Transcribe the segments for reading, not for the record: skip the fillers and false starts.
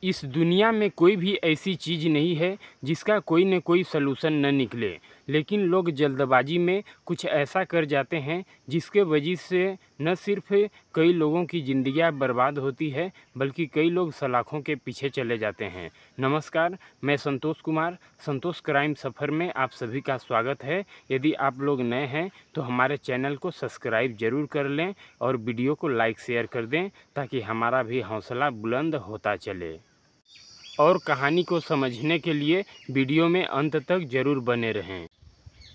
इस दुनिया में कोई भी ऐसी चीज़ नहीं है जिसका कोई न कोई सलूशन न निकले, लेकिन लोग जल्दबाजी में कुछ ऐसा कर जाते हैं जिसके वजह से न सिर्फ कई लोगों की ज़िंदगियां बर्बाद होती है बल्कि कई लोग सलाखों के पीछे चले जाते हैं। नमस्कार, मैं संतोष कुमार, संतोष क्राइम सफ़र में आप सभी का स्वागत है। यदि आप लोग नए हैं तो हमारे चैनल को सब्सक्राइब ज़रूर कर लें और वीडियो को लाइक शेयर कर दें ताकि हमारा भी हौसला बुलंद होता चले। और कहानी को समझने के लिए वीडियो में अंत तक ज़रूर बने रहें।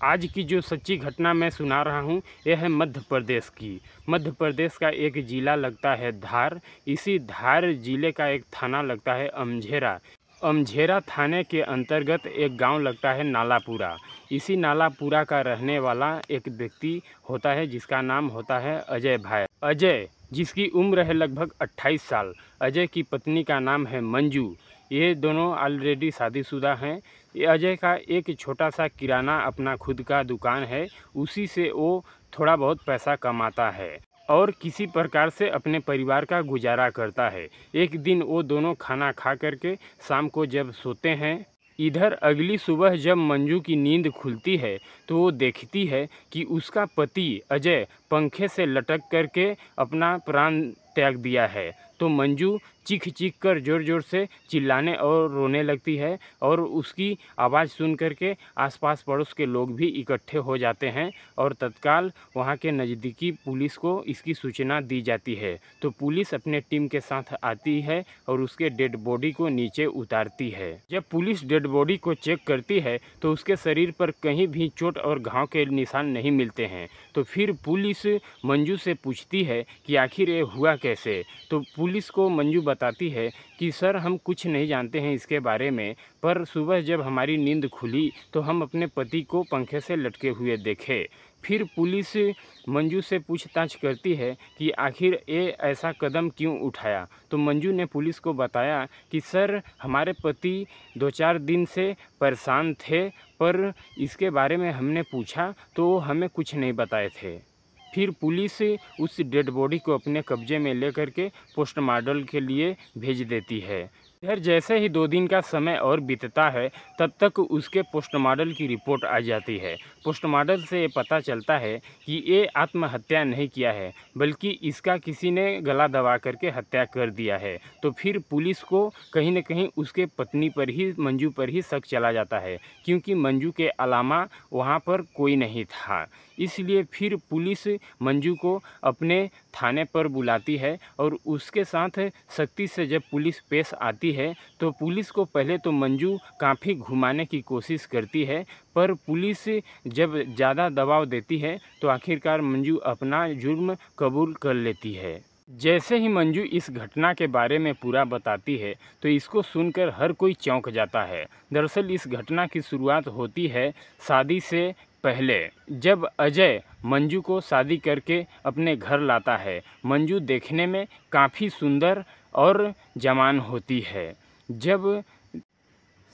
आज की जो सच्ची घटना मैं सुना रहा हूँ यह है मध्य प्रदेश की। मध्य प्रदेश का एक ज़िला लगता है धार। इसी धार ज़िले का एक थाना लगता है अमझेरा। अमझेरा थाने के अंतर्गत एक गांव लगता है नालापुरा। इसी नालापुरा का रहने वाला एक व्यक्ति होता है जिसका नाम होता है अजय भाई। अजय, जिसकी उम्र है लगभग 28 साल। अजय की पत्नी का नाम है मंजू। ये दोनों ऑलरेडी शादीशुदा हैं। ये अजय का एक छोटा सा किराना अपना खुद का दुकान है, उसी से वो थोड़ा बहुत पैसा कमाता है और किसी प्रकार से अपने परिवार का गुजारा करता है। एक दिन वो दोनों खाना खा करके शाम को जब सोते हैं, इधर अगली सुबह जब मंजू की नींद खुलती है तो वो देखती है कि उसका पति अजय पंखे से लटक करके अपना प्राण त्याग दिया है। तो मंजू चीख चीख कर ज़ोर ज़ोर से चिल्लाने और रोने लगती है और उसकी आवाज़ सुन करके आसपास पड़ोस के लोग भी इकट्ठे हो जाते हैं और तत्काल वहां के नज़दीकी पुलिस को इसकी सूचना दी जाती है। तो पुलिस अपने टीम के साथ आती है और उसके डेड बॉडी को नीचे उतारती है। जब पुलिस डेड बॉडी को चेक करती है तो उसके शरीर पर कहीं भी चोट और घाव के निशान नहीं मिलते हैं। तो फिर पुलिस मंजू से पूछती है कि आखिर ये हुआ कैसे। तो पुलिस को मंजू बताती है कि सर, हम कुछ नहीं जानते हैं इसके बारे में, पर सुबह जब हमारी नींद खुली तो हम अपने पति को पंखे से लटके हुए देखे। फिर पुलिस मंजू से पूछताछ करती है कि आखिर ये ऐसा कदम क्यों उठाया। तो मंजू ने पुलिस को बताया कि सर, हमारे पति 2-4 दिन से परेशान थे, पर इसके बारे में हमने पूछा तो वो हमें कुछ नहीं बताए थे। फिर पुलिस उस डेड बॉडी को अपने कब्जे में लेकर के पोस्टमार्टम के लिए भेज देती है। इधर जैसे ही 2 दिन का समय और बीतता है तब तक उसके पोस्टमार्टम की रिपोर्ट आ जाती है। पोस्टमार्टम से ये पता चलता है कि ये आत्महत्या नहीं किया है बल्कि इसका किसी ने गला दबा करके हत्या कर दिया है। तो फिर पुलिस को कहीं न कहीं उसके पत्नी पर ही, मंजू पर ही शक चला जाता है, क्योंकि मंजू के अलावा वहाँ पर कोई नहीं था। इसलिए फिर पुलिस मंजू को अपने थाने पर बुलाती है और उसके साथ सख्ती से जब पुलिस पेश आती है तो पुलिस को पहले तो मंजू काफ़ी घुमाने की कोशिश करती है, पर पुलिस जब ज़्यादा दबाव देती है तो आखिरकार मंजू अपना जुर्म कबूल कर लेती है। जैसे ही मंजू इस घटना के बारे में पूरा बताती है तो इसको सुनकर हर कोई चौंक जाता है। दरअसल इस घटना की शुरुआत होती है शादी से पहले, जब अजय मंजू को शादी करके अपने घर लाता है। मंजू देखने में काफ़ी सुंदर और जवान होती है। जब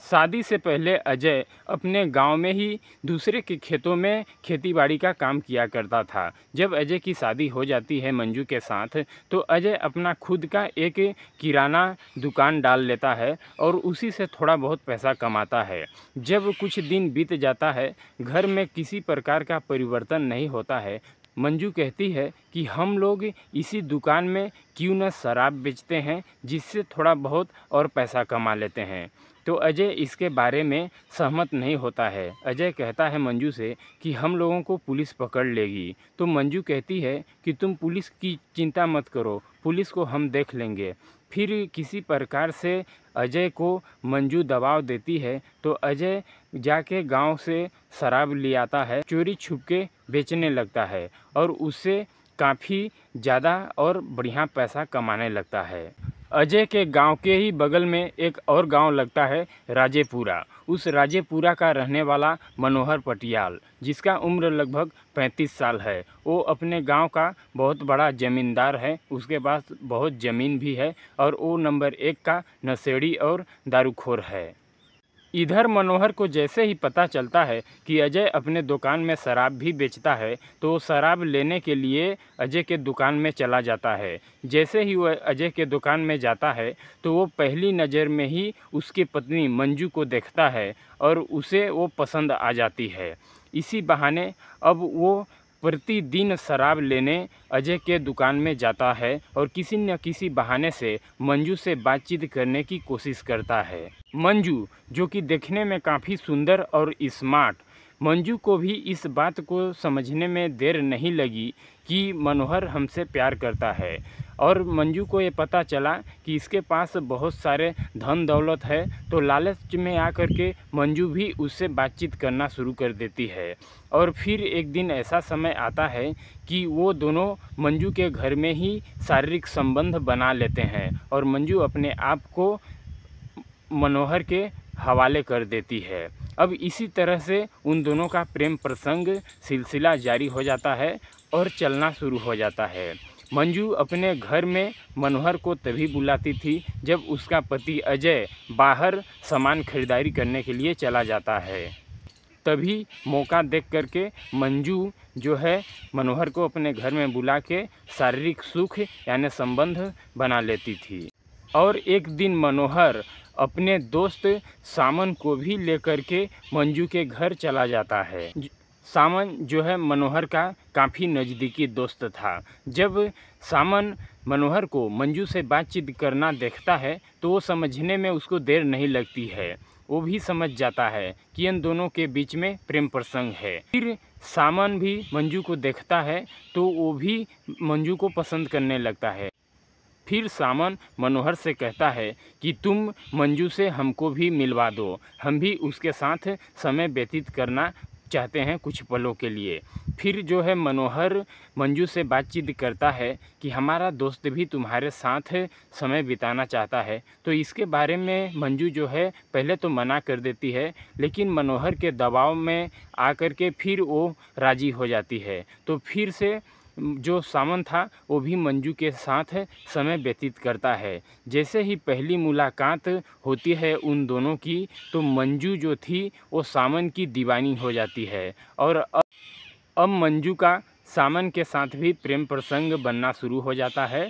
शादी से पहले अजय अपने गांव में ही दूसरे के खेतों में खेतीबाड़ी का काम किया करता था। जब अजय की शादी हो जाती है मंजू के साथ तो अजय अपना खुद का एक किराना दुकान डाल लेता है और उसी से थोड़ा बहुत पैसा कमाता है। जब कुछ दिन बीत जाता है, घर में किसी प्रकार का परिवर्तन नहीं होता है। मंजू कहती है कि हम लोग इसी दुकान में क्यों न शराब बेचते हैं, जिससे थोड़ा बहुत और पैसा कमा लेते हैं। तो अजय इसके बारे में सहमत नहीं होता है। अजय कहता है मंजू से कि हम लोगों को पुलिस पकड़ लेगी। तो मंजू कहती है कि तुम पुलिस की चिंता मत करो, पुलिस को हम देख लेंगे। फिर किसी प्रकार से अजय को मंजू दबाव देती है तो अजय जाके गांव से शराब ले आता है, चोरी छुपके बेचने लगता है और उससे काफ़ी ज़्यादा और बढ़िया पैसा कमाने लगता है। अजय के गांव के ही बगल में एक और गांव लगता है राजेपुरा। उस राजेपुरा का रहने वाला मनोहर पटियाल, जिसका उम्र लगभग 35 साल है, वो अपने गांव का बहुत बड़ा ज़मींदार है। उसके पास बहुत ज़मीन भी है और वो नंबर 1 का नशेड़ी और दारूखोर है। इधर मनोहर को जैसे ही पता चलता है कि अजय अपने दुकान में शराब भी बेचता है तो वो शराब लेने के लिए अजय के दुकान में चला जाता है। जैसे ही वह अजय के दुकान में जाता है तो वो पहली नज़र में ही उसकी पत्नी मंजू को देखता है और उसे वो पसंद आ जाती है। इसी बहाने अब वो प्रतिदिन शराब लेने अजय के दुकान में जाता है और किसी न किसी बहाने से मंजू से बातचीत करने की कोशिश करता है। मंजू, जो कि देखने में काफ़ी सुंदर और स्मार्ट, मंजू को भी इस बात को समझने में देर नहीं लगी कि मनोहर हमसे प्यार करता है और मंजू को ये पता चला कि इसके पास बहुत सारे धन दौलत है तो लालच में आकर के मंजू भी उससे बातचीत करना शुरू कर देती है। और फिर एक दिन ऐसा समय आता है कि वो दोनों मंजू के घर में ही शारीरिक संबंध बना लेते हैं और मंजू अपने आप को मनोहर के हवाले कर देती है। अब इसी तरह से उन दोनों का प्रेम प्रसंग सिलसिला जारी हो जाता है और चलना शुरू हो जाता है। मंजू अपने घर में मनोहर को तभी बुलाती थी जब उसका पति अजय बाहर सामान खरीदारी करने के लिए चला जाता है। तभी मौका देख करके मंजू जो है मनोहर को अपने घर में बुला के शारीरिक सुख यानी संबंध बना लेती थी। और एक दिन मनोहर अपने दोस्त सामन को भी लेकर के मंजू के घर चला जाता है। सामन जो है मनोहर का काफ़ी नज़दीकी दोस्त था। जब सामन मनोहर को मंजू से बातचीत करना देखता है तो वो समझने में उसको देर नहीं लगती है। वो भी समझ जाता है कि इन दोनों के बीच में प्रेम प्रसंग है। फिर सामन भी मंजू को देखता है तो वो भी मंजू को पसंद करने लगता है। फिर सामन मनोहर से कहता है कि तुम मंजू से हमको भी मिलवा दो, हम भी उसके साथ समय व्यतीत करना चाहते हैं कुछ पलों के लिए। फिर जो है मनोहर मंजू से बातचीत करता है कि हमारा दोस्त भी तुम्हारे साथ समय बिताना चाहता है। तो इसके बारे में मंजू जो है पहले तो मना कर देती है, लेकिन मनोहर के दबाव में आकर के फिर वो राज़ी हो जाती है। तो फिर से जो सामन था वो भी मंजू के साथ समय व्यतीत करता है। जैसे ही पहली मुलाकात होती है उन दोनों की तो मंजू जो थी वो सामन की दीवानी हो जाती है और अब मंजू का सामन के साथ भी प्रेम प्रसंग बनना शुरू हो जाता है।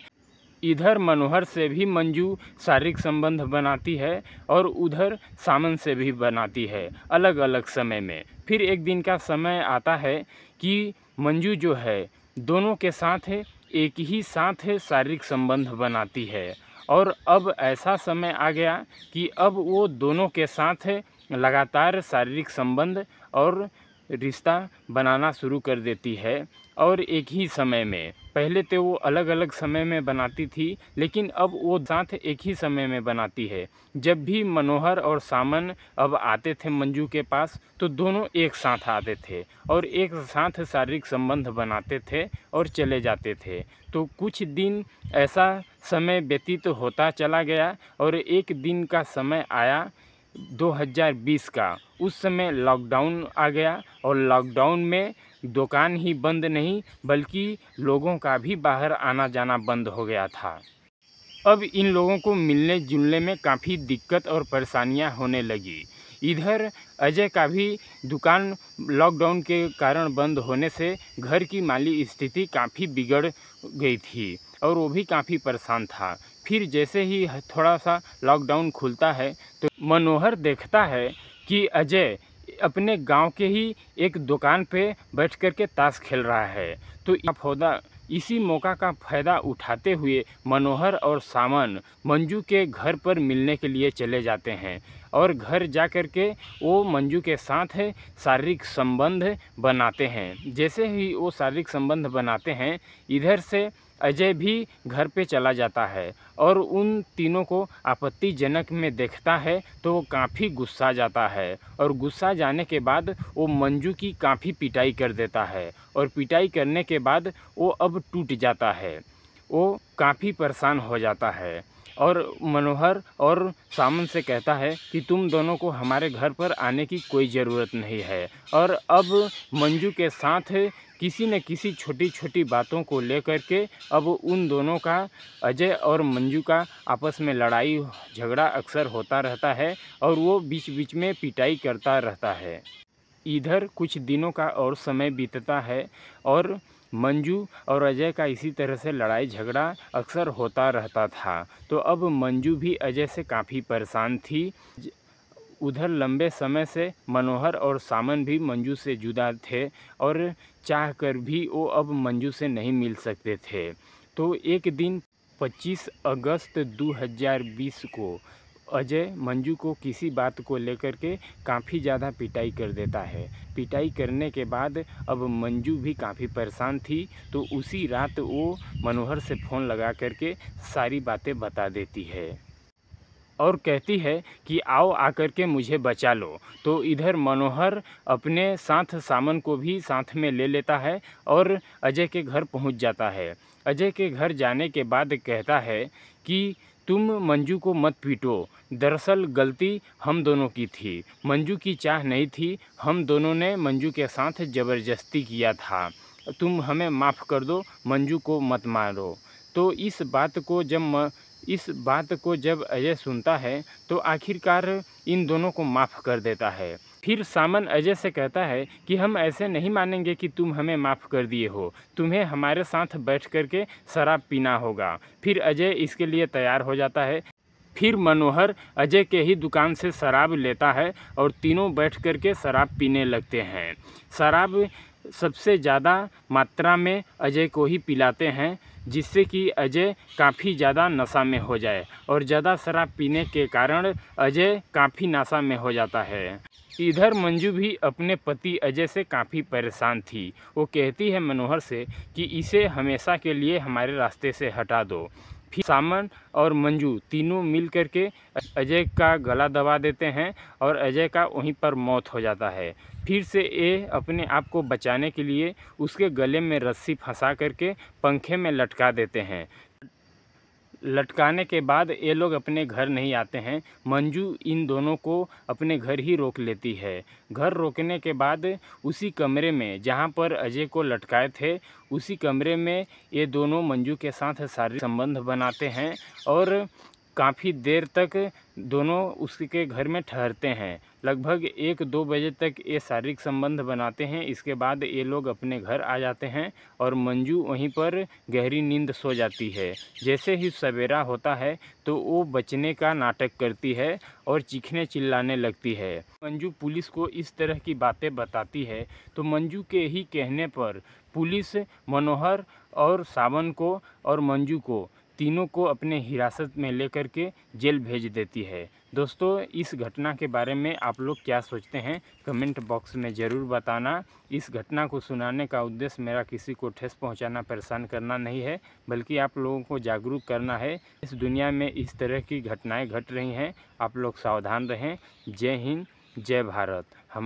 इधर मनोहर से भी मंजू शारीरिक संबंध बनाती है और उधर सामन से भी बनाती है अलग अलग समय में। फिर एक दिन का समय आता है कि मंजू जो है दोनों के साथ एक ही साथ शारीरिक संबंध बनाती है और अब ऐसा समय आ गया कि अब वो दोनों के साथ लगातार शारीरिक संबंध और रिश्ता बनाना शुरू कर देती है और एक ही समय में। पहले तो वो अलग अलग समय में बनाती थी लेकिन अब वो साथ एक ही समय में बनाती है। जब भी मनोहर और सामन अब आते थे मंजू के पास तो दोनों एक साथ आते थे और एक साथ शारीरिक संबंध बनाते थे और चले जाते थे। तो कुछ दिन ऐसा समय व्यतीत होता चला गया और एक दिन का समय आया 2020 का। उस समय लॉकडाउन आ गया और लॉकडाउन में दुकान ही बंद नहीं बल्कि लोगों का भी बाहर आना जाना बंद हो गया था। अब इन लोगों को मिलने जुलने में काफ़ी दिक्कत और परेशानियां होने लगी। इधर अजय का भी दुकान लॉकडाउन के कारण बंद होने से घर की माली स्थिति काफ़ी बिगड़ गई थी और वो भी काफ़ी परेशान था। फिर जैसे ही थोड़ा सा लॉकडाउन खुलता है तो मनोहर देखता है कि अजय अपने गांव के ही एक दुकान पे बैठ कर के ताश खेल रहा है। तो इसी मौका का फ़ायदा उठाते हुए मनोहर और सामन मंजू के घर पर मिलने के लिए चले जाते हैं और घर जा कर के वो मंजू के साथ शारीरिक संबंध बनाते हैं। जैसे ही वो शारीरिक संबंध बनाते हैं इधर से अजय भी घर पे चला जाता है और उन तीनों को आपत्तिजनक में देखता है तो वो काफ़ी गुस्सा जाता है और गुस्सा जाने के बाद वो मंजू की काफ़ी पिटाई कर देता है और पिटाई करने के बाद वो अब टूट जाता है। वो काफ़ी परेशान हो जाता है और मनोहर और सामन से कहता है कि तुम दोनों को हमारे घर पर आने की कोई ज़रूरत नहीं है। और अब मंजू के साथ किसी न किसी छोटी छोटी बातों को लेकर के अब उन दोनों का, अजय और मंजू का आपस में लड़ाई झगड़ा अक्सर होता रहता है और वो बीच बीच में पिटाई करता रहता है। इधर कुछ दिनों का और समय बीतता है और मंजू और अजय का इसी तरह से लड़ाई झगड़ा अक्सर होता रहता था। तो अब मंजू भी अजय से काफ़ी परेशान थी। उधर लंबे समय से मनोहर और सामन भी मंजू से जुदा थे और चाह कर भी वो अब मंजू से नहीं मिल सकते थे। तो एक दिन 25 अगस्त 2020 को अजय मंजू को किसी बात को लेकर के काफ़ी ज़्यादा पिटाई कर देता है। पिटाई करने के बाद अब मंजू भी काफ़ी परेशान थी, तो उसी रात वो मनोहर से फ़ोन लगा करके सारी बातें बता देती है और कहती है कि आओ आकर के मुझे बचा लो। तो इधर मनोहर अपने साथ सामन को भी साथ में ले लेता है और अजय के घर पहुंच जाता है। अजय के घर जाने के बाद कहता है कि तुम मंजू को मत पीटो, दरअसल गलती हम दोनों की थी, मंजू की चाह नहीं थी, हम दोनों ने मंजू के साथ ज़बरदस्ती किया था, तुम हमें माफ़ कर दो, मंजू को मत मारो। तो इस बात को जब अजय सुनता है तो आखिरकार इन दोनों को माफ़ कर देता है। फिर सामन अजय से कहता है कि हम ऐसे नहीं मानेंगे कि तुम हमें माफ़ कर दिए हो, तुम्हें हमारे साथ बैठ कर के शराब पीना होगा। फिर अजय इसके लिए तैयार हो जाता है। फिर मनोहर अजय के ही दुकान से शराब लेता है और तीनों बैठ कर के शराब पीने लगते हैं। शराब सबसे ज़्यादा मात्रा में अजय को ही पिलाते हैं, जिससे कि अजय काफ़ी ज़्यादा नशा में हो जाए और ज़्यादा शराब पीने के कारण अजय काफ़ी नशा में हो जाता है। इधर मंजू भी अपने पति अजय से काफ़ी परेशान थी। वो कहती है मनोहर से कि इसे हमेशा के लिए हमारे रास्ते से हटा दो। फिर सामन और मंजू तीनों मिल कर के अजय का गला दबा देते हैं और अजय का वहीं पर मौत हो जाता है। फिर से ये अपने आप को बचाने के लिए उसके गले में रस्सी फंसा करके पंखे में लटका देते हैं। लटकाने के बाद ये लोग अपने घर नहीं आते हैं। मंजू इन दोनों को अपने घर ही रोक लेती है। घर रोकने के बाद उसी कमरे में जहाँ पर अजय को लटकाए थे, उसी कमरे में ये दोनों मंजू के साथ शारीरिक संबंध बनाते हैं और काफ़ी देर तक दोनों उसके घर में ठहरते हैं। लगभग 1-2 बजे तक ये शारीरिक संबंध बनाते हैं। इसके बाद ये लोग अपने घर आ जाते हैं और मंजू वहीं पर गहरी नींद सो जाती है। जैसे ही सवेरा होता है तो वो बचने का नाटक करती है और चीखने चिल्लाने लगती है। मंजू पुलिस को इस तरह की बातें बताती है तो मंजू के ही कहने पर पुलिस मनोहर और सावन को और मंजू को तीनों को अपने हिरासत में लेकर के जेल भेज देती है। दोस्तों, इस घटना के बारे में आप लोग क्या सोचते हैं, कमेंट बॉक्स में ज़रूर बताना। इस घटना को सुनाने का उद्देश्य मेरा किसी को ठेस पहुंचाना, परेशान करना नहीं है, बल्कि आप लोगों को जागरूक करना है। इस दुनिया में इस तरह की घटनाएं घट रही हैं, आप लोग सावधान रहें। जय हिंद, जय भारत। हम